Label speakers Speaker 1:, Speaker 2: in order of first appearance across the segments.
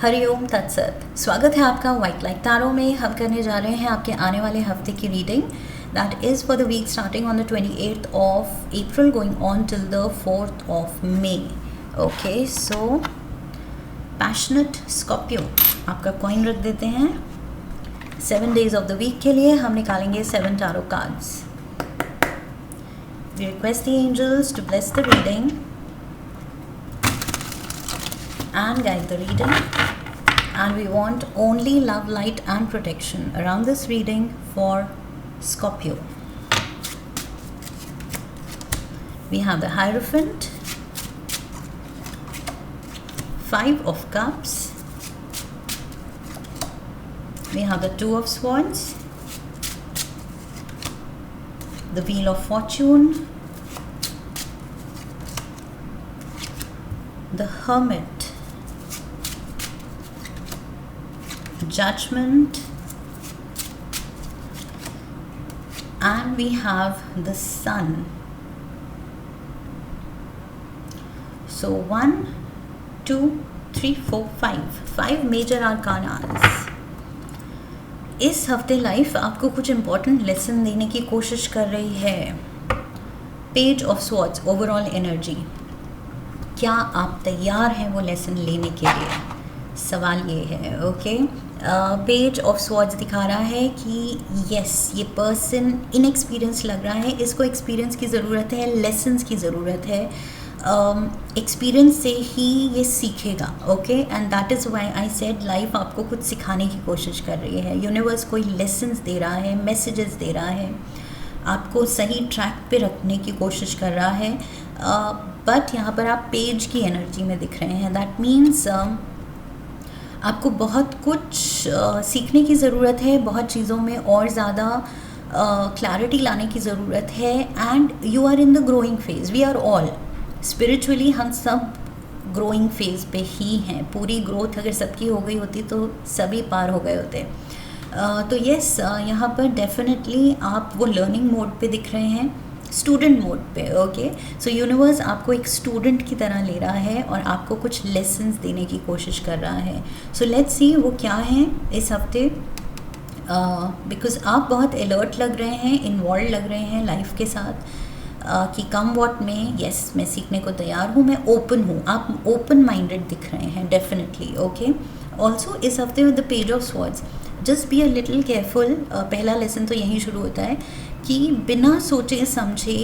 Speaker 1: हरिओम तत्सत। स्वागत है आपका व्हाइट लाइट टैरो में। हम करने जा रहे हैं आपके आने वाले हफ्ते की reading that is for the week starting on the 28th of April going on till the 4th of May. Okay, so passionate Scorpio आपका कॉइन रख देते हैं। 7 days ऑफ द वीक के लिए हम निकालेंगे 7 tarot cards. We request the angels to bless the reading and guide the reading, and we want only love, light and protection around this reading for Scorpio. We have the Hierophant, 5 of Cups, we have the 2 of Swords, the Wheel of Fortune, the Hermit, Judgment, and we have the Sun. So 1, 2, 3, 4, 5 major arcanas. इस हफ्ते life आपको कुछ important lesson देने की कोशिश कर रही है। Page of swords, overall energy. क्या आप तैयार हैं वो लेसन लेने के लिए? सवाल ये है। ओके, पेज ऑफ स्वॉर्ड्स दिखा रहा है कि यस, ये पर्सन इनएक्सपीरियंस लग रहा है, इसको एक्सपीरियंस की ज़रूरत है, लेसन्स की ज़रूरत है। एक्सपीरियंस से ही ये सीखेगा। Okay, and that is why I said life आपको कुछ सिखाने की कोशिश कर रही है। यूनिवर्स कोई लेसन्स दे रहा है, मैसेजेस दे रहा है, आपको सही ट्रैक पे रखने की कोशिश कर रहा है। बट यहाँ पर आप पेज की एनर्जी में दिख रहे हैं। दैट मीन्स आपको बहुत कुछ सीखने की ज़रूरत है, बहुत चीज़ों में और ज़्यादा क्लैरिटी लाने की ज़रूरत है। And you are in the growing phase. We are all spiritually, हम सब ग्रोइंग फेज़ पे ही हैं। पूरी ग्रोथ अगर सबकी हो गई होती तो सभी पार हो गए होते। तो यस, यहाँ पर डेफिनेटली आप वो लर्निंग मोड पे दिख रहे हैं, स्टूडेंट मोड पे। ओके, सो यूनिवर्स आपको एक स्टूडेंट की तरह ले रहा है और आपको कुछ लेसन्स देने की कोशिश कर रहा है। सो लेट्स सी वो क्या है इस हफ्ते। बिकॉज आप बहुत अलर्ट लग रहे हैं, इन्वॉल्व लग रहे हैं लाइफ के साथ। कि कम वॉट में, यस मैं सीखने को तैयार हूँ, मैं ओपन हूँ। आप ओपन माइंडेड दिख रहे हैं डेफिनेटली। ओके, ऑल्सो इस हफ्ते with the page of swords, just be a little careful. पहला लेसन तो यहीं शुरू होता है कि बिना सोचे समझे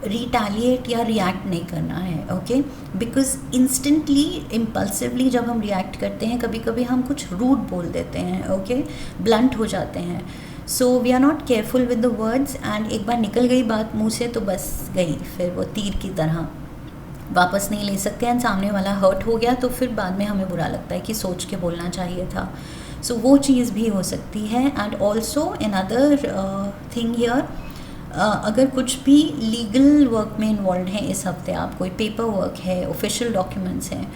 Speaker 1: रिटेलिएट या रिएक्ट नहीं करना है। ओके, बिकॉज इंस्टेंटली, इम्पल्सिवली जब हम रिएक्ट करते हैं, कभी कभी हम कुछ रूड बोल देते हैं। ओके, ब्लंट हो जाते हैं। So we are not careful with the words, and एक बार निकल गई बात मुंह से तो बस गई, फिर वो तीर की तरह वापस नहीं ले सकते। एंड सामने वाला हर्ट हो गया तो फिर बाद में हमें बुरा लगता है कि सोच के बोलना चाहिए था। सो वो चीज़ भी हो सकती है। And also another thing here, अगर कुछ भी लीगल वर्क में इन्वॉल्व हैं इस हफ्ते, आप कोई पेपर वर्क है, ऑफिशियल डॉक्यूमेंट्स हैं,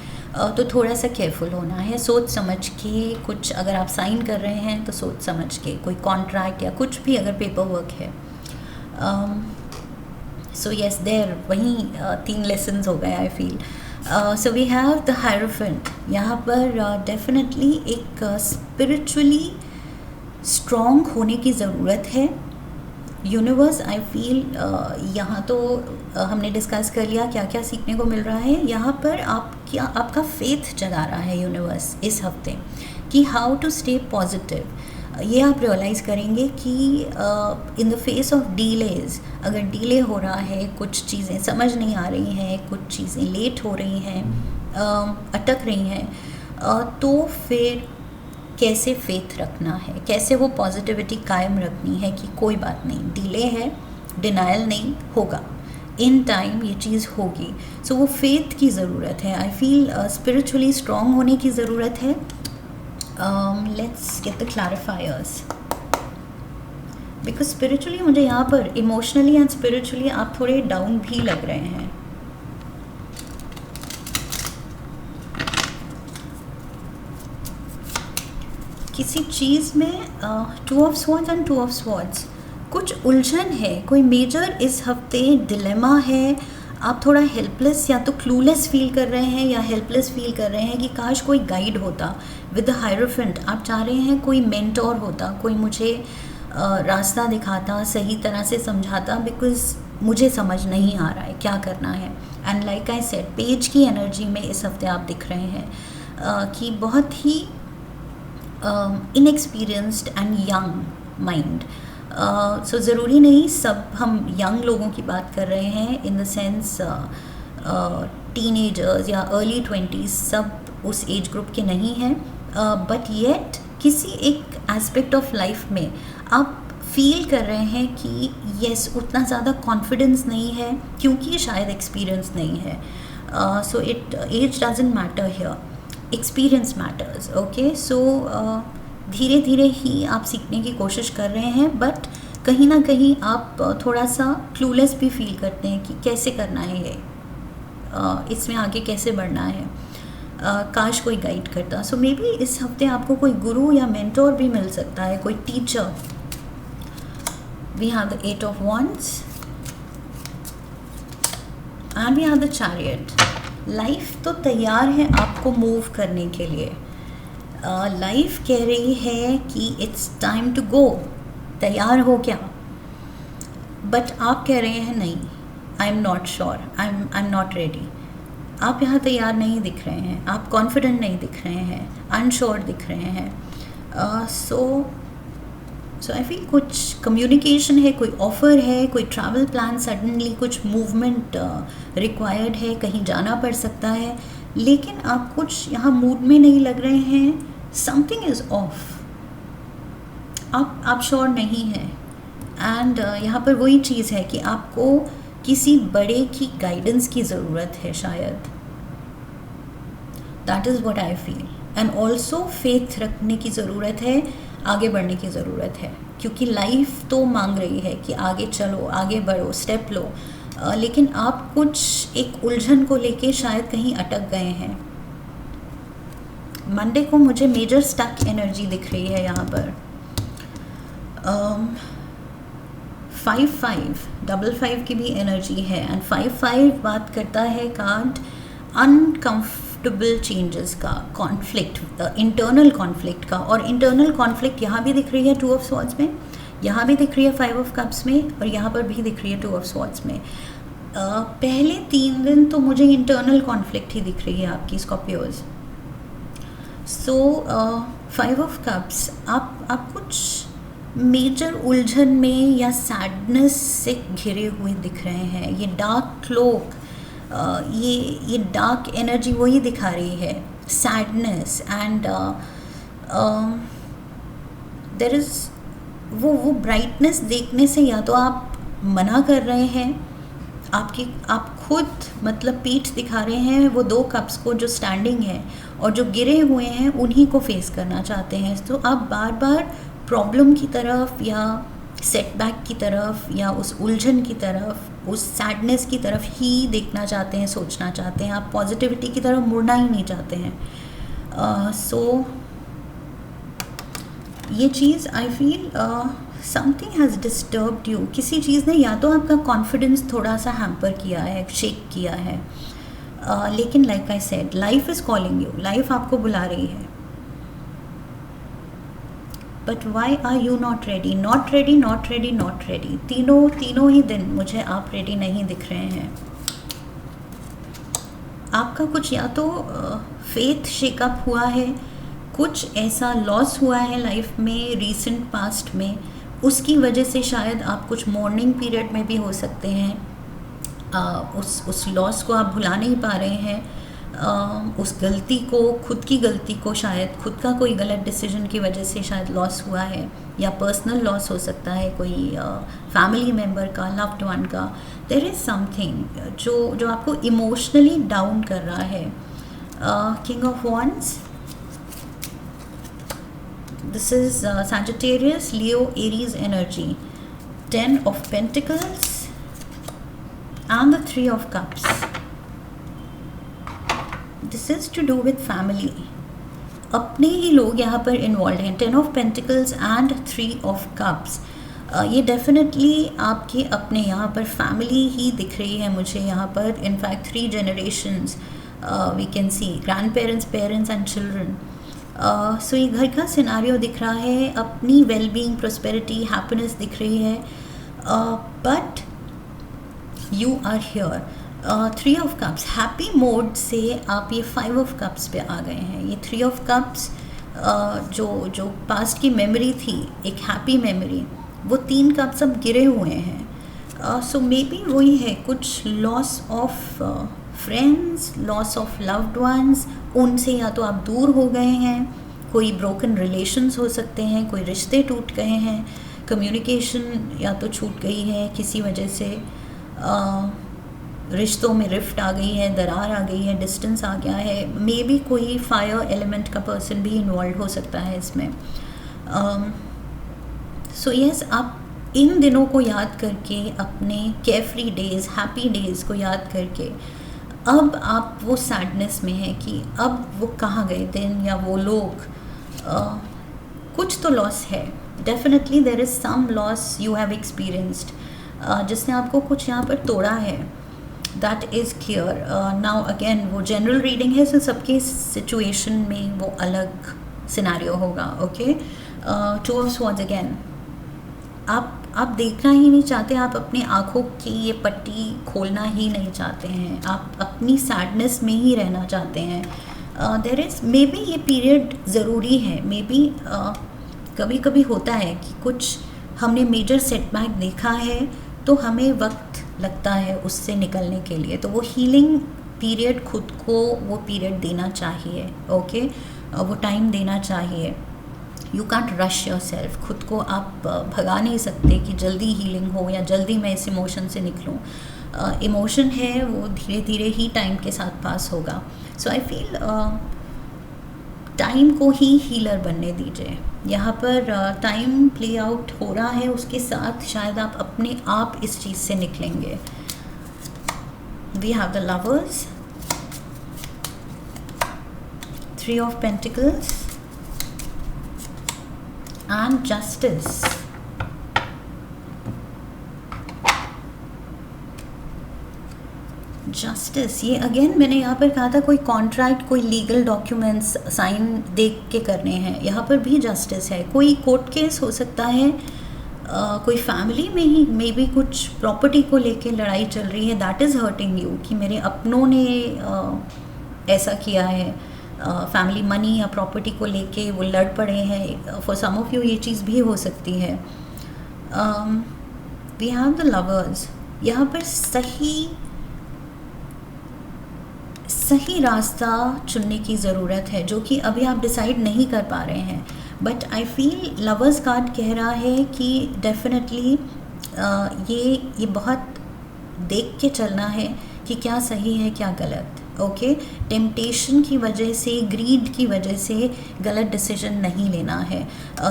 Speaker 1: तो थोड़ा सा केयरफुल होना है। सोच समझ के कुछ, अगर आप साइन कर रहे हैं तो सोच समझ के, कोई कॉन्ट्रैक्ट या कुछ भी अगर पेपर वर्क है। सो यस, देयर वहीं 3 लेसन्स हो गए I feel. So we have the hierophant. यहाँ पर डेफिनेटली एक स्पिरिचुअली स्ट्रॉन्ग होने की ज़रूरत है। यूनिवर्स आई फील, यहाँ तो हमने डिस्कस कर लिया क्या क्या सीखने को मिल रहा है। यहाँ पर आपका फेथ जगा रहा है यूनिवर्स इस हफ्ते कि हाउ टू स्टे पॉजिटिव। ये आप रियलाइज़ करेंगे कि in the face of delays, अगर डिले हो रहा है, कुछ चीज़ें समझ नहीं आ रही हैं, कुछ चीज़ें लेट हो रही हैं, अटक रही हैं, तो फिर कैसे फेथ रखना है, कैसे वो पॉजिटिविटी कायम रखनी है कि कोई बात नहीं, डिले है, डिनायल नहीं, होगा, इन टाइम ये चीज़ होगी। सो वो फेथ की ज़रूरत है। आई फील स्पिरिचुअली स्ट्रॉन्ग होने की ज़रूरत है। Let's get the clarifiers, because spiritually मुझे यहाँ पर इमोशनली एंड स्पिरिचुअली आप थोड़े डाउन भी लग रहे हैं। किसी चीज़ में 2 of swords and 2 of swords, कुछ उलझन है, कोई मेजर इस हफ्ते डिलेमा है। आप थोड़ा हेल्पलेस या तो क्लूलेस फील कर रहे हैं या हेल्पलेस फील कर रहे हैं कि काश कोई गाइड होता विद द हायरोफेंट। आप चाह रहे हैं कोई मेंटोर होता, कोई मुझे रास्ता दिखाता, सही तरह से समझाता, बिकॉज मुझे समझ नहीं आ रहा है क्या करना है। And like I said, page की एनर्जी में इस हफ्ते आप दिख रहे हैं कि बहुत ही इनएक्सपीरियंस्ड एंड यंग माइंड। सो ज़रूरी नहीं सब हम यंग लोगों की बात कर रहे हैं, इन द सेंस टीनेजर्स या अर्ली 20s, सब उस एज ग्रुप के नहीं हैं, बट येट किसी एक एस्पेक्ट ऑफ लाइफ में आप फील कर रहे हैं कि यस उतना ज़्यादा कॉन्फिडेंस नहीं है क्योंकि शायद एक्सपीरियंस नहीं है। So it age doesn't matter here, experience matters. Okay, so धीरे धीरे ही आप सीखने की कोशिश कर रहे हैं, बट कहीं ना कहीं आप थोड़ा सा क्लूलेस भी फील करते हैं कि कैसे करना है ये, इसमें आगे कैसे बढ़ना है। काश कोई गाइड करता। सो मे बी इस हफ्ते आपको कोई गुरु या मेंटोर भी मिल सकता है, कोई teacher. We have the 8 of Wands and we have the Chariot। Life तो तैयार है आपको मूव करने के लिए। लाइफ कह रही है कि इट्स टाइम टू गो, तैयार हो क्या? बट आप कह रहे हैं नहीं, I am not sure, I am not ready. आप यहाँ तैयार नहीं दिख रहे हैं, आप कॉन्फिडेंट नहीं दिख रहे हैं, अनश्योर दिख रहे हैं। सो आई फील कुछ कम्युनिकेशन है, कोई ऑफ़र है, कोई ट्रैवल प्लान, सडनली कुछ मूवमेंट रिक्वायर्ड है, कहीं जाना पड़ सकता है, लेकिन आप कुछ यहाँ मूड में नहीं लग रहे हैं। समथिंग इज़ ऑफ, आप श्योर नहीं हैं। एंड यहाँ पर वही चीज़ है कि आपको किसी बड़े की गाइडेंस की ज़रूरत है शायद। That is what I feel. And also faith रखने की ज़रूरत है, आगे बढ़ने की ज़रूरत है, क्योंकि लाइफ तो मांग रही है कि आगे चलो, आगे बढ़ो, स्टेप लो, लेकिन आप कुछ एक उलझन को लेके शायद कहीं अटक गए हैं। मंडे को मुझे मेजर स्टक एनर्जी दिख रही है यहाँ पर। 5-5 की भी एनर्जी है, एंड 5-5 बात करता है कार्ड अनकम्फर्टेबल चेंजेस का, कॉन्फ्लिक्ट, इंटरनल कॉन्फ्लिक्ट का। और इंटरनल कॉन्फ्लिक्ट यहाँ भी दिख रही है 2 of Swords में, यहाँ भी दिख रही है 5 of Cups में, और यहाँ पर भी दिख रही है 2 of Swords में। पहले 3 दिन तो मुझे इंटरनल कॉन्फ्लिक्ट ही दिख रही है आपकी स्कॉर्पियोज। सो 5 of Cups, आप कुछ मेजर उलझन में या सैडनेस से घिरे हुए दिख रहे हैं। ये डार्क क्लोक, ये डार्क एनर्जी वही दिखा रही है, सैडनेस। एंड देयर इज़ वो ब्राइटनेस देखने से या तो आप मना कर रहे हैं, आप खुद मतलब पीठ दिखा रहे हैं वो 2 कप्स को जो स्टैंडिंग है, और जो गिरे हुए हैं उन्हीं को फेस करना चाहते हैं। तो आप बार बार प्रॉब्लम की तरफ या सेटबैक की तरफ या उस उलझन की तरफ, उस सैडनेस की तरफ ही देखना चाहते हैं, सोचना चाहते हैं। आप पॉजिटिविटी की तरफ मुड़ना ही नहीं चाहते हैं। सो ये चीज़ I feel something has disturbed you. किसी चीज़ ने या तो आपका कॉन्फिडेंस थोड़ा सा हैम्पर किया है, शेक किया है, लेकिन like I said, life is calling you, life आपको बुला रही है। But why are you not ready? Not ready, not ready, not ready. तीनों ही दिन मुझे आप रेडी नहीं दिख रहे हैं। आपका कुछ या तो फेथ शेकअप हुआ है, कुछ ऐसा लॉस हुआ है लाइफ में रिसेंट पास्ट में, उसकी वजह से शायद आप कुछ मॉर्निंग पीरियड में भी हो सकते हैं। उस लॉस को आप भुला नहीं पा रहे हैं, उस गलती को, खुद की गलती को, शायद खुद का कोई गलत डिसीजन की वजह से शायद लॉस हुआ है, या पर्सनल लॉस हो सकता है, कोई फैमिली मेम्बर का, लव्ड वन का। देयर इज़ समथिंग जो आपको इमोशनली डाउन कर रहा है। King of wands, this is Sagittarius, Leo, Aries energy. 10 of Pentacles and the 3 of Cups. This is to do with family. अपने ही लोग यहाँ पर इन्वॉल्व हैं। 10 of Pentacles and 3 of Cups. ये डेफिनेटली आपके अपने यहाँ पर फैमिली ही दिख रही है मुझे यहाँ पर. In fact 3 generations we can see, grandparents, parents and children. So ये घर का सिनारियो दिख रहा है, अपनी वेलबींग, प्रोस्पेरिटी, हैप्पीनेस दिख रही है. But you are here. 3 of Cups, happy mode से आप ये 5 of Cups पे आ गए हैं. ये 3 of Cups जो पास्ट की मेमोरी थी, एक हैप्पी मेमोरी, वो 3 कप्स अब गिरे हुए हैं. सो मे बी वही है, कुछ loss of friends, loss of loved ones. उनसे या तो आप दूर हो गए हैं, कोई ब्रोकन रिलेशंस हो सकते हैं, कोई रिश्ते टूट गए हैं, कम्युनिकेशन या तो छूट गई है किसी वजह से, रिश्तों में रिफ्ट आ गई है, दरार आ गई है, डिस्टेंस आ गया है. मे बी कोई फायर एलिमेंट का पर्सन भी इन्वॉल्व हो सकता है इसमें. सो यस, आप इन दिनों को याद करके, अपने केयरफ्री डेज़, हैप्पी डेज़ को याद करके, अब आप वो सैडनेस में हैं कि अब वो कहाँ गए दिन या वो लोग. कुछ तो लॉस है, definitely there is some loss you have experienced, जिसने आपको कुछ यहाँ पर तोड़ा है. That is clear. Now again वो जनरल रीडिंग है, सो सबके सिचुएशन में वो अलग सिनेरियो होगा. Okay, 2 of Swords again. आप देखना ही नहीं चाहते, आप अपनी आँखों की ये पट्टी खोलना ही नहीं चाहते हैं, आप अपनी सैडनेस में ही रहना चाहते हैं. देयर इज़ मे बी ये पीरियड ज़रूरी है. मे बी कभी कभी होता है कि कुछ हमने मेजर सेटबैक देखा है तो हमें वक्त लगता है उससे निकलने के लिए, तो वो हीलिंग पीरियड खुद को वो पीरियड देना चाहिए. ओके, वो टाइम देना चाहिए. You can't rush your self. खुद को आप भगा नहीं सकते कि जल्दी हीलिंग हो या जल्दी मैं इस इमोशन से निकलूँ. इमोशन है वो धीरे धीरे ही टाइम के साथ पास होगा. सो आई फील टाइम को ही हीलर बनने दीजिए. यहाँ पर टाइम प्ले आउट हो रहा है, उसके साथ शायद आप अपने आप इस चीज़ से निकलेंगे. We have the lovers, 3 of Pentacles and Justice. Justice, ये अगेन मैंने यहाँ पर कहा था कोई कॉन्ट्रैक्ट, कोई लीगल डॉक्यूमेंट्स साइन देख के करने हैं. यहाँ पर भी जस्टिस है. कोई कोर्ट केस हो सकता है, कोई फैमिली में ही मे बी कुछ प्रॉपर्टी को लेके लड़ाई चल रही है. दैट इज़ हर्टिंग यू कि मेरे अपनों ने ऐसा किया है. फैमिली मनी या प्रॉपर्टी को लेके वो लड़ पड़े हैं. फॉर सम ऑफ यू ये चीज़ भी हो सकती है. We have the lovers. यहाँ पर सही रास्ता चुनने की ज़रूरत है, जो कि अभी आप डिसाइड नहीं कर पा रहे हैं. But I feel lovers card कह रहा है कि डेफिनेटली ये बहुत देख के चलना है कि क्या सही है क्या गलत. ओके, टेम्पटेशन की वजह से, ग्रीड की वजह से गलत डिसीजन नहीं लेना है.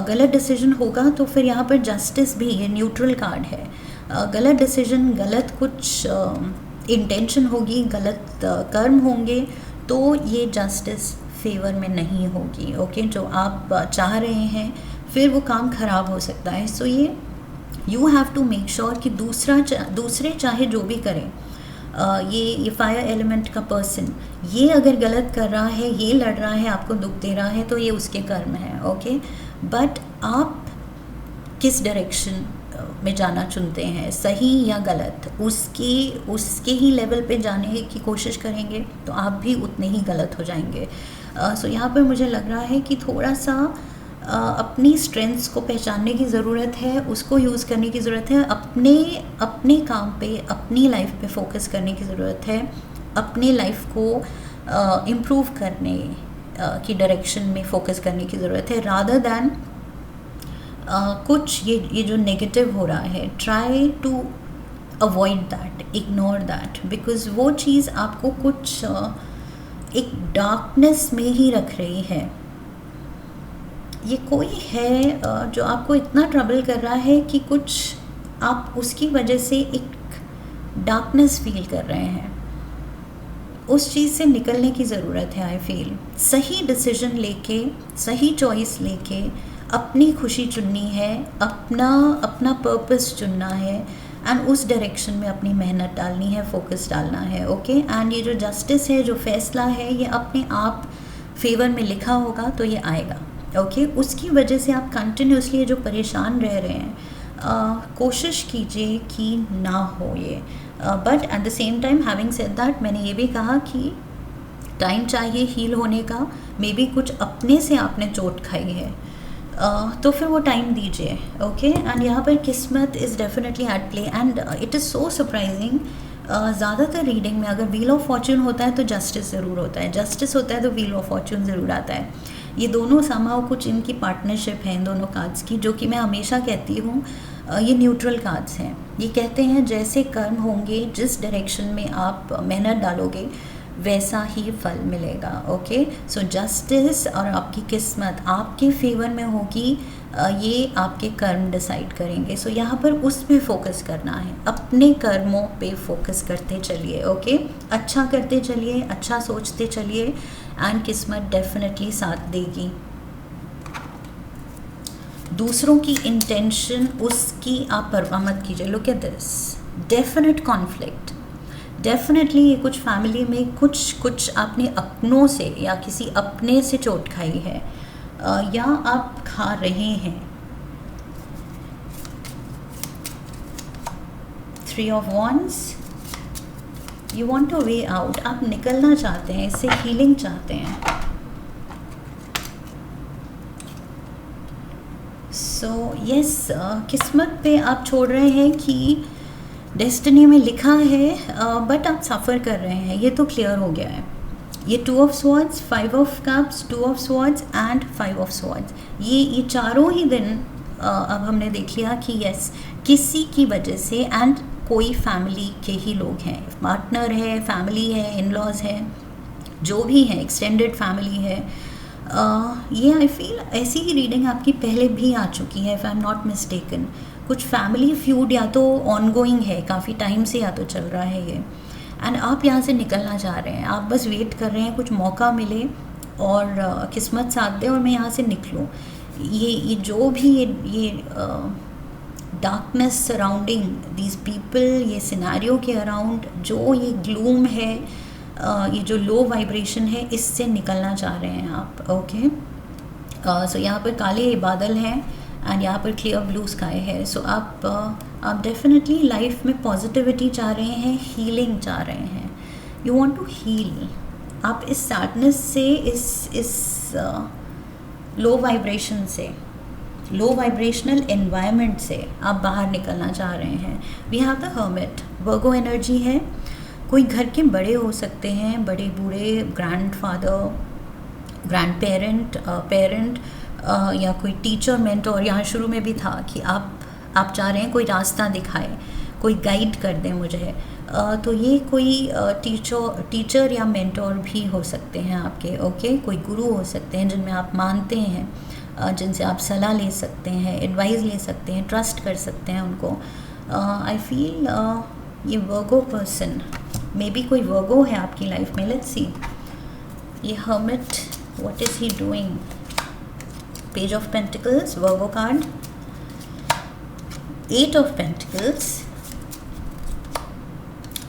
Speaker 1: गलत डिसीजन होगा तो फिर यहाँ पर जस्टिस भी, ये न्यूट्रल कार्ड है. गलत डिसीजन, गलत कुछ इंटेंशन होगी, गलत कर्म होंगे तो ये जस्टिस फेवर में नहीं होगी. ओके, जो आप चाह रहे हैं फिर वो काम ख़राब हो सकता है. सो ये you have to make sure कि दूसरे चाहे जो भी करें, ये फायर एलिमेंट का पर्सन ये अगर गलत कर रहा है, ये लड़ रहा है, आपको दुख दे रहा है, तो ये उसके कर्म है. ओके, बट आप किस डायरेक्शन में जाना चुनते हैं, सही या गलत, उसके ही लेवल पे जाने की कोशिश करेंगे तो आप भी उतने ही गलत हो जाएंगे. सो यहाँ पर मुझे लग रहा है कि थोड़ा सा अपनी स्ट्रेंथ्स को पहचानने की ज़रूरत है, उसको यूज़ करने की ज़रूरत है. अपने काम पे, अपनी लाइफ पे फोकस करने की ज़रूरत है. अपने लाइफ को इम्प्रूव करने की डायरेक्शन में फोकस करने की ज़रूरत है, रादर दैन कुछ ये जो नेगेटिव हो रहा है. Try to avoid that, ignore that, because वो चीज़ आपको कुछ एक डार्कनेस में ही रख रही है. ये कोई है जो आपको इतना ट्रबल कर रहा है कि कुछ आप उसकी वजह से एक डार्कनेस फील कर रहे हैं. उस चीज़ से निकलने की ज़रूरत है. आई फील सही डिसीजन लेके, सही चॉइस लेके, अपनी खुशी चुननी है, अपना अपना पर्पस चुनना है एंड उस डायरेक्शन में अपनी मेहनत डालनी है, फोकस डालना है। ओके, एंड ये जो जस्टिस है, जो फैसला है, ये अपने आप फेवर में लिखा होगा तो ये आएगा। ओके, उसकी वजह से आप कंटिन्यूसली जो परेशान रह रहे हैं, कोशिश कीजिए कि ना हो ये। But at the same time having said that, मैंने ये भी कहा कि टाइम चाहिए हील होने का। मे बी कुछ अपने से आपने चोट खाई है, तो फिर वो टाइम दीजिए। ओके, एंड यहाँ पर किस्मत is definitely at play and it is so surprising. ज़्यादातर रीडिंग में अगर व्हील ऑफ फॉर्च्यून होता है तो जस्टिस ज़रूर होता है, जस्टिस होता है तो व्हील ऑफ फॉर्च्यून ज़रूर आता है। ये दोनों समाव कुछ इनकी पार्टनरशिप है इन दोनों कार्ड्स की, जो कि मैं हमेशा कहती हूँ ये न्यूट्रल कार्ड्स हैं। ये कहते हैं जैसे कर्म होंगे, जिस डायरेक्शन में आप मेहनत डालोगे वैसा ही फल मिलेगा। ओके, सो जस्टिस और आपकी किस्मत आपके फेवर में होगी, ये आपके कर्म डिसाइड करेंगे। सो यहाँ पर उस पे फोकस करना है, अपने कर्मों पे फोकस करते चलिए। ओके, अच्छा करते चलिए, अच्छा सोचते चलिए एंड किस्मत डेफिनेटली साथ देगी। दूसरों की इंटेंशन उसकी आप परवाह मत कीजिए। Look at this, definite conflict, definitely ये कुछ फैमिली में कुछ आपने अपनों से या किसी अपने से चोट खाई है, या आप खा रहे हैं। 3 of Wands, you want two way out, आप निकलना चाहते हैं, इससे हीलिंग चाहते हैं। सो यस, किस्मत पे आप छोड़ रहे हैं कि डेस्टिनी में लिखा है, बट आप सफ़र कर रहे हैं, ये तो क्लियर हो गया है। ये 2 of Swords, 5 of Cups, 2 of Swords and 5 of Swords, ये चारों ही दिन अब हमने देख लिया कि यस, किसी की वजह से, एंड कोई फैमिली के ही लोग हैं, पार्टनर है, फैमिली है, इन लॉज है, जो भी है, एक्सटेंडेड फैमिली है। ये आई फील ऐसी ही रीडिंग आपकी पहले भी आ चुकी है, if I am not mistaken. कुछ फैमिली फ्यूड या तो ऑनगोइंग है, काफ़ी टाइम से या तो चल रहा है ये, एंड आप यहाँ से निकलना चाह रहे हैं, आप बस वेट कर रहे हैं कुछ मौका मिले और किस्मत साथ दे और मैं यहाँ से निकलूँ। ये जो भी ये डार्कनेस सराउंडिंग दीज पीपल, ये सिनेरियो के अराउंड जो ये ग्लूम है, ये जो लो वाइब्रेशन है, इससे निकलना चाह रहे हैं आप। ओके, सो यहाँ पर काले बादल हैं एंड यहाँ पर क्लियर ब्लू स्काई है। सो आप डेफिनेटली लाइफ में पॉजिटिविटी चाह रहे हैं, हीलिंग चाह रहे हैं, यू वांट टू हील। आप इस सैडनेस से, इस लो वाइब्रेशन से, लो वाइब्रेशनल एनवायरनमेंट से आप बाहर निकलना चाह रहे हैं। We have the hermit, Virgo energy है। कोई घर के बड़े हो सकते हैं, बड़े बूढ़े, ग्रैंडफादर, ग्रैंड पेरेंट, या कोई टीचर, मेंटोर। यहाँ शुरू में भी था कि आप चाह रहे हैं कोई रास्ता दिखाए, कोई गाइड कर दे मुझे, तो ये कोई टीचर या मेंटोर भी हो सकते हैं आपके। ओके, कोई गुरु हो सकते हैं जिनमें आप मानते हैं, जिनसे आप सलाह ले सकते हैं, एडवाइस ले सकते हैं, ट्रस्ट कर सकते हैं उनको। आई फील ये वर्गो पर्सन, मे बी कोई वर्गो है आपकी लाइफ में। लेट्स सी, ये hermit, what is he doing? Page of Pentacles, Virgo card, 8 of Pentacles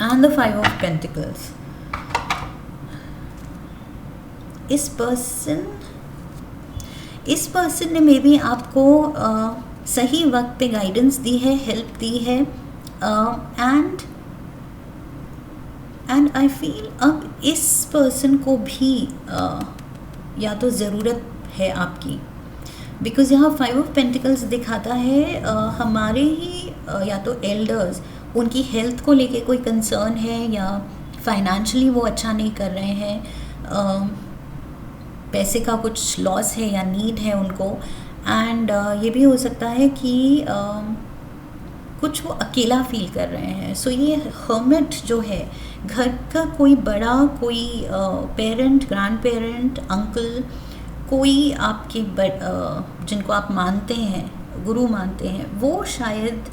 Speaker 1: and the 5 of Pentacles. इस पर्सन ने मे बी आपको सही वक्त पे गाइडेंस दी है, हेल्प दी है, एंड आई फील अब इस पर्सन को भी या तो ज़रूरत है आपकी, बिकॉज यहाँ 5 ऑफ पेंटिकल्स दिखाता है हमारे ही या तो एल्डर्स, उनकी हेल्थ को लेके कोई कंसर्न है, या फाइनेंशियली वो अच्छा नहीं कर रहे हैं, पैसे का कुछ लॉस है या नीड है उनको, एंड ये भी हो सकता है कि कुछ वो अकेला फील कर रहे हैं। सो ये हर्मिट जो है, घर का कोई बड़ा, कोई पेरेंट, ग्रैंड पेरेंट, अंकल, कोई आपके जिनको आप मानते हैं, गुरु मानते हैं, वो शायद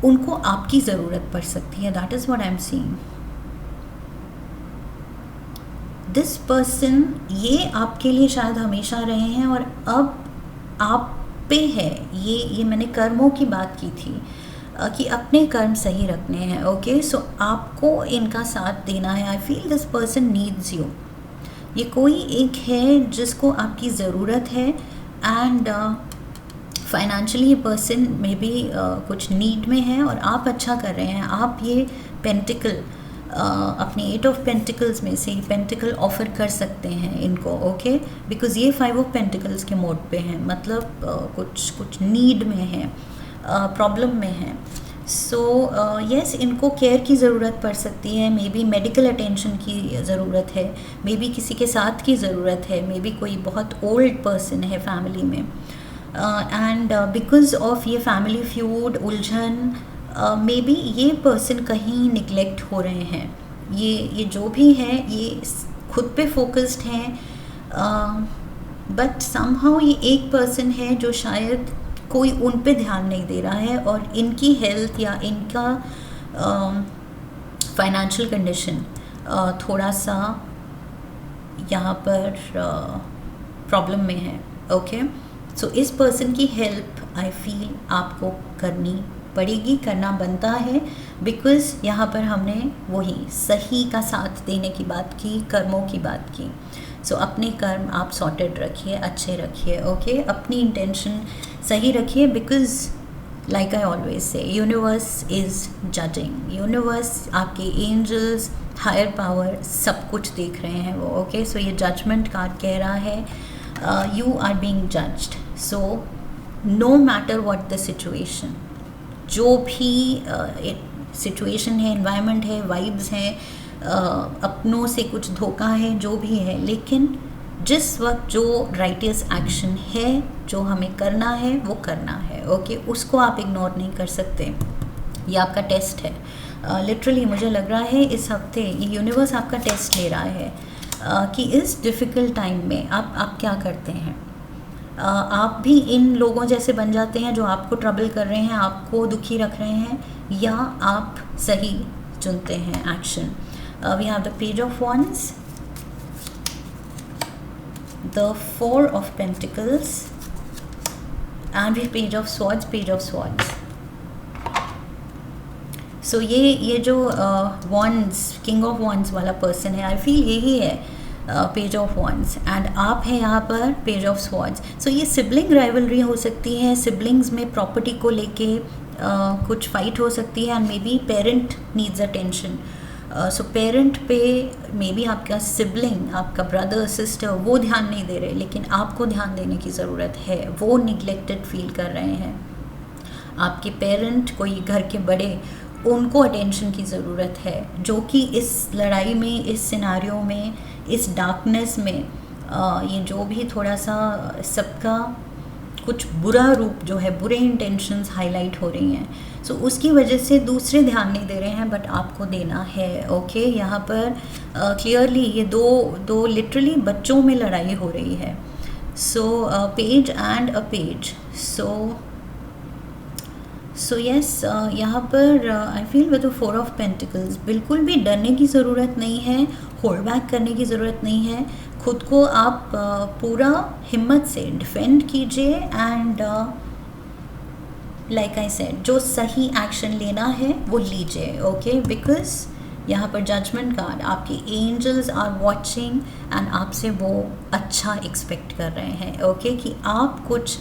Speaker 1: उनको आपकी ज़रूरत पड़ सकती है। That is what I am seeing. This person, ये आपके लिए शायद हमेशा रहे हैं और अब आप पे है। ये मैंने कर्मों की बात की थी कि अपने कर्म सही रखने हैं। ओके, सो आपको इनका साथ देना है। I feel this person needs you. ये कोई एक है जिसको आपकी ज़रूरत है, एंड फाइनेंशियली ये पर्सन मे बी कुछ नीड में है और आप अच्छा कर रहे हैं। आप ये पेंटिकल अपने 8 ऑफ पेंटिकल्स में से पेंटिकल ऑफर कर सकते हैं इनको। ओके, बिकॉज ये 5 ऑफ पेंटिकल्स के मोड पे हैं, मतलब कुछ नीड में है, प्रॉब्लम में है। सो यस, इनको केयर की ज़रूरत पड़ सकती है। मे बी मेडिकल अटेंशन की ज़रूरत है, मे बी किसी के साथ की ज़रूरत है, मे बी कोई बहुत ओल्ड पर्सन है फैमिली में, एंड बिकॉज ऑफ ये फैमिली फ्यूड, उलझन, मे बी ये पर्सन कहीं निगलेक्ट हो रहे हैं। ये जो भी है ये खुद पे फोकस्ड हैं, बट समहाउ ये एक पर्सन है जो शायद कोई उन पे ध्यान नहीं दे रहा है, और इनकी हेल्थ या इनका फाइनेंशियल कंडीशन थोड़ा सा यहाँ पर प्रॉब्लम में है। ओके, सो इस पर्सन की हेल्प आई फील आपको करनी पड़ेगी, करना बनता है, बिकॉज़ यहाँ पर हमने वही सही का साथ देने की बात की, कर्मों की बात की। सो अपने कर्म आप सॉर्टेड रखिए, अच्छे रखिए। ओके, अपनी इंटेंशन सही रखिए, because like I always say universe is judging. Universe, आपके एंजल्स, हायर पावर सब कुछ देख रहे हैं वो। ओके, सो ये जजमेंट कार्ड कह रहा है you are being judged. So no matter what the situation, जो भी सिचुएशन है, एनवायरनमेंट है, वाइब्स हैं, अपनों से कुछ धोखा है, जो भी है, लेकिन जिस वक्त जो राइटियस एक्शन है, जो हमें करना है वो करना है। ओके, उसको आप इग्नोर नहीं कर सकते। ये आपका टेस्ट है। लिटरली मुझे लग रहा है इस हफ्ते ये यूनिवर्स आपका टेस्ट ले रहा है कि इस डिफ़िकल्ट टाइम में आप क्या करते हैं। आप भी इन लोगों जैसे बन जाते हैं जो आपको ट्रबल कर रहे हैं, आपको दुखी रख रहे हैं, या आप सही चुनते हैं action. We have the page of wands, the 4 of pentacles, and we page of swords। So ये जो wands, किंग ऑफ wands वाला पर्सन है, आई फील यही है पेज ऑफ wands, एंड आप हैं यहाँ पर पेज ऑफ swords। सो ये सिबलिंग राइवलरी हो सकती है, सिबलिंग्स में प्रॉपर्टी को लेके कुछ फाइट हो सकती है, and may be parent needs attention. So parent पे मे बी आपका सिबलिंग, आपका ब्रदर सिस्टर, वो ध्यान नहीं दे रहे, लेकिन आपको ध्यान देने की ज़रूरत है। वो निगलेक्टेड फील कर रहे हैं। आपके पेरेंट, कोई घर के बड़े, उनको अटेंशन की ज़रूरत है, जो कि इस लड़ाई में, इस सिनारियों में, इस डार्कनेस में ये जो भी थोड़ा सा सबका कुछ बुरा रूप जो है, बुरे इंटेंशंस हाईलाइट हो रही हैं। सो उसकी वजह से दूसरे ध्यान नहीं दे रहे हैं, बट आपको देना है। ओके, यहाँ पर क्लियरली ये दो लिटरली बच्चों में लड़ाई हो रही है। So page and a page. So yes, यहाँ पर I feel with 4 of pentacles बिल्कुल भी डरने की ज़रूरत नहीं है, होल्ड बैक करने की ज़रूरत नहीं है। खुद को आप पूरा हिम्मत से डिफेंड कीजिए, एंड लाइक आई सेड, जो सही एक्शन लेना है वो लीजिए। ओके, बिकॉज यहाँ पर जजमेंट कार्ड, आपके एंजल्स आर वॉचिंग, एंड आपसे वो अच्छा एक्सपेक्ट कर रहे हैं। ओके, कि आप कुछ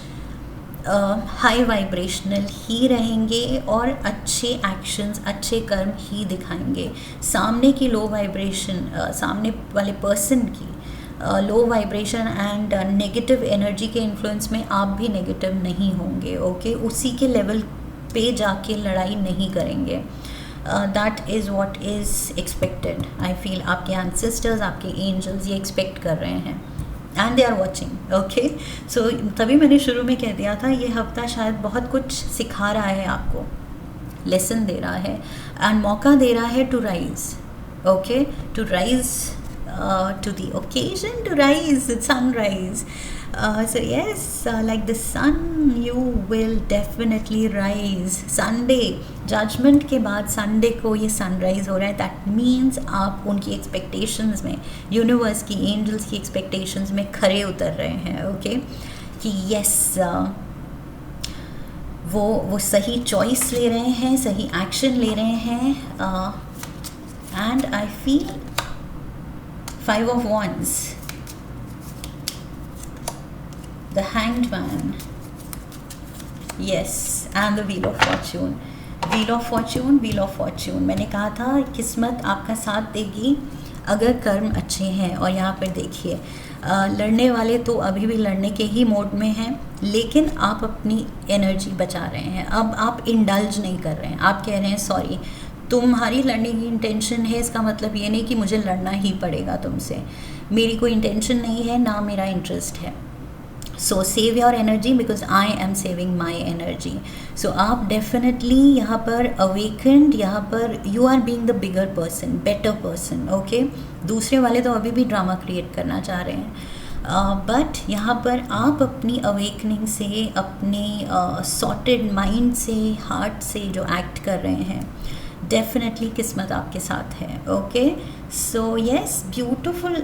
Speaker 1: हाई वाइब्रेशनल ही रहेंगे और अच्छे एक्शंस, अच्छे कर्म ही दिखाएंगे। सामने की लो वाइब्रेशन, सामने वाले पर्सन की low vibration and negative energy के इन्फ्लुएंस में आप भी नेगेटिव नहीं होंगे। ओके, उसी के लेवल पे जाके लड़ाई नहीं करेंगे। That is what is expected. I feel आपके एंसेस्टर्स, आपके एंजल्स ये एक्सपेक्ट कर रहे हैं, and they are watching. Okay, so तभी मैंने शुरू में कह दिया था ये हफ्ता शायद बहुत कुछ सिखा रहा है आपको, लेसन दे रहा है, एंड मौका दे रहा है to rise. Okay, to rise to the occasion, to rise, sunrise. So yes, like the sun, you will definitely rise. Sunday, judgment के बाद Sunday को ये sunrise हो रहा है. That means आप उनकी expectations में, universe की, angels की expectations में खरे उतर रहे हैं. Okay, कि यस वो सही चॉइस ले रहे हैं, सही एक्शन ले रहे हैं. And I feel 5 of Wands, the Hanged Man, yes, and the Wheel of Fortune. Wheel of Fortune, Wheel of Fortune. मैंने कहा था किस्मत आपका साथ देगी अगर कर्म अच्छे हैं. और यहाँ पर देखिए लड़ने वाले तो अभी भी लड़ने के ही मोड में हैं, लेकिन आप अपनी एनर्जी बचा रहे हैं. अब आप इंडल्ज नहीं कर रहे हैं. आप कह रहे हैं सॉरी, तुम्हारी लड़ने की इंटेंशन है, इसका मतलब ये नहीं कि मुझे लड़ना ही पड़ेगा तुमसे. मेरी कोई इंटेंशन नहीं है, ना मेरा इंटरेस्ट है. So save your energy because I am saving my energy. So आप डेफिनेटली यहाँ पर अवेकेंड, यहाँ पर you are being the bigger person, better person. Okay, दूसरे वाले तो अभी भी ड्रामा क्रिएट करना चाह रहे हैं, बट यहाँ पर आप अपनी अवेकनिंग से, अपने सॉर्टेड माइंड से, हार्ट से जो एक्ट कर रहे हैं, डेफिनेटली किस्मत आपके साथ है. Okay, so yes, beautiful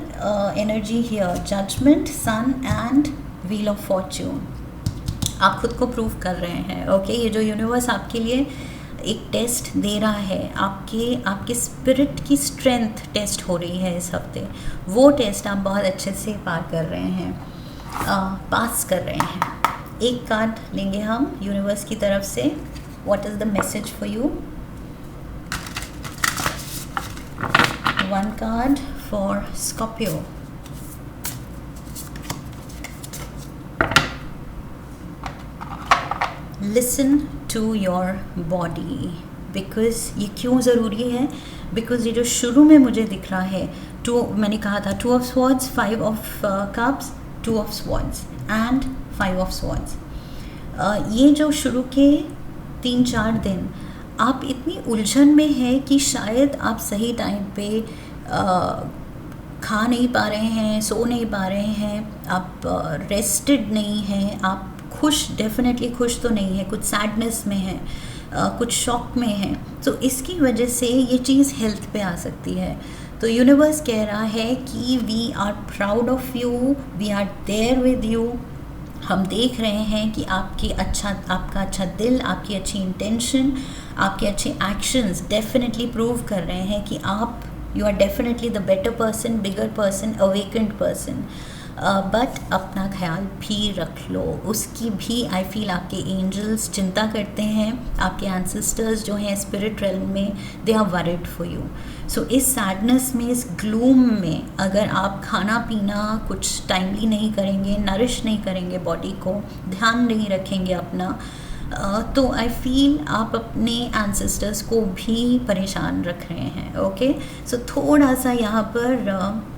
Speaker 1: energy here. Judgement, sun and wheel of fortune. आप खुद को प्रूव कर रहे हैं. ओके, ये जो यूनिवर्स आपके लिए एक टेस्ट दे रहा है, आपके स्पिरिट की स्ट्रेंथ टेस्ट हो रही है इस हफ्ते. वो टेस्ट आप बहुत अच्छे से पार कर रहे हैं, पास कर रहे हैं. एक कार्ड लेंगे हम यूनिवर्स की तरफ से. What is the message for you? One card for Scorpio. Listen to your body. Because ये क्यों ज़रूरी है? बिकॉज ये जो शुरू में मुझे दिख रहा है, मैंने कहा था 2 of Swords, 5 of Cups, 2 of Swords and 5 of Swords. ये जो शुरू के 3-4 दिन आप इतनी उलझन में हैं कि शायद आप सही टाइम पे खा नहीं पा रहे हैं, सो नहीं पा रहे हैं, आप रेस्टेड नहीं हैं, आप खुश, डेफिनेटली खुश तो नहीं है, कुछ सैडनेस में है, कुछ शॉक में है. तो इसकी वजह से ये चीज़ हेल्थ पे आ सकती है. तो यूनिवर्स कह रहा है कि we are proud of you, we are there with you. हम देख रहे हैं कि आपका अच्छा दिल, आपकी अच्छी इंटेंशन, आपके अच्छे एक्शंस डेफिनेटली प्रूव कर रहे हैं कि you are definitely the better person, bigger person, awakened person. But अपना ख्याल भी रख लो. उसकी भी आई फील आपके एंजल्स चिंता करते हैं, आपके एंसेस्टर्स जो हैं स्पिरिट रेल्म में, they are worried for you. So इस सैडनेस में, इस ग्लूम में अगर आप खाना पीना कुछ टाइमली नहीं करेंगे, नरिश नहीं करेंगे बॉडी को, ध्यान नहीं रखेंगे अपना, तो आई फील आप अपने एंसेस्टर्स को भी परेशान रख रहे हैं. ओके, सो थोड़ा सा यहाँ पर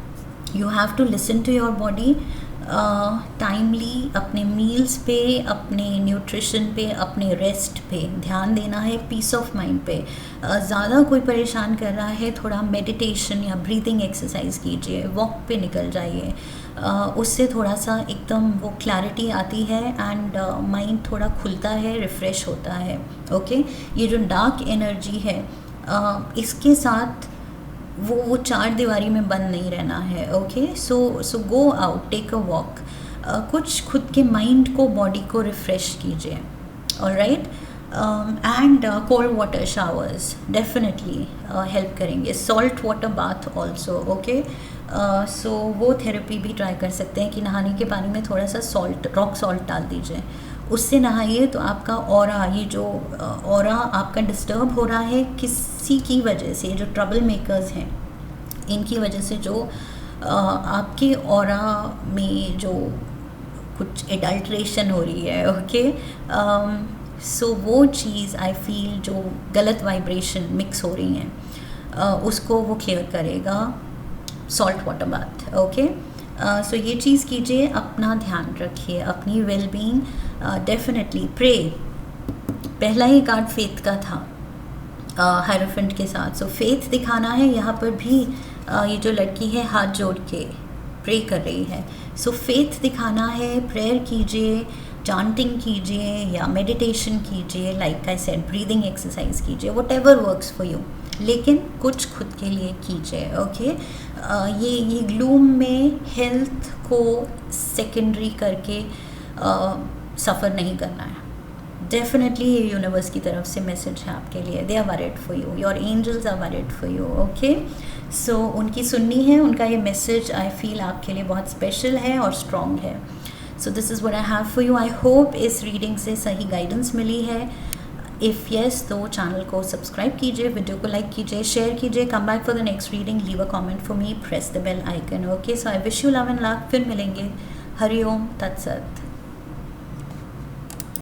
Speaker 1: you have to listen to your body. Timely अपने मील्स पे, अपने न्यूट्रिशन पे, अपने रेस्ट पे ध्यान देना है, पीस ऑफ माइंड पे. ज़्यादा कोई परेशान कर रहा है, थोड़ा मेडिटेशन या ब्रीदिंग एक्सरसाइज कीजिए, वॉक पे निकल जाइए. उससे थोड़ा सा एकदम वो क्लैरिटी आती है एंड माइंड थोड़ा खुलता है, रिफ़्रेश होता है. ओके, ये जो डार्क एनर्जी है, इसके साथ वो 4 दीवारी में बंद नहीं रहना है. Okay, so go out, take a walk. कुछ खुद के माइंड को, बॉडी को रिफ़्रेश कीजिए. Alright, and cold water showers definitely help करेंगे. Salt water bath also. Okay, so वो थेरेपी भी ट्राई कर सकते हैं कि नहाने के पानी में थोड़ा सा सॉल्ट, रॉक सॉल्ट डाल दीजिए, उससे नहाइए. तो आपका ऑरा, ये जो ऑरा आपका डिस्टर्ब हो रहा है किसी की वजह से, जो ट्रबल मेकर्स हैं इनकी वजह से, जो आपके ऑरा में जो कुछ एडल्ट्रेशन हो रही है. ओके, सो वो चीज़ आई फील जो गलत वाइब्रेशन मिक्स हो रही हैं, उसको वो क्लियर करेगा सॉल्ट वाटर बाथ. ओके, सो ये चीज़ कीजिए, अपना ध्यान रखिए, अपनी वेलबींग. Definitely pray. पहला ही कार्ड फेथ का था हायरोफेंट के साथ. सो फेथ दिखाना है यहाँ पर भी. ये जो लड़की है हाथ जोड़ के प्रे कर रही है. सो फेथ दिखाना है, प्रेयर कीजिए, चांटिंग कीजिए या मेडिटेशन कीजिए, like I said breathing exercise कीजिए, whatever works for you, लेकिन कुछ खुद के लिए कीजिए. ओके, ये ग्लूम में हेल्थ को सेकेंडरी करके सफ़र नहीं करना है। डेफिनेटली ये यूनिवर्स की तरफ से मैसेज है आपके लिए। They are worried for you, your angels are worried for you. Okay, so उनकी सुननी है, उनका ये मैसेज आई फील आपके लिए बहुत स्पेशल है और स्ट्रॉन्ग है। So this is what I have for you. I hope इस रीडिंग से सही गाइडेंस मिली है। इफ़ येस तो चैनल को सब्सक्राइब कीजिए, वीडियो को लाइक कीजिए, शेयर कीजिए। Come back for the next reading, leave a comment for me, press the bell icon. Okay, so I wish you love and luck. फिर मिलेंगे। हरिओम तत्सत।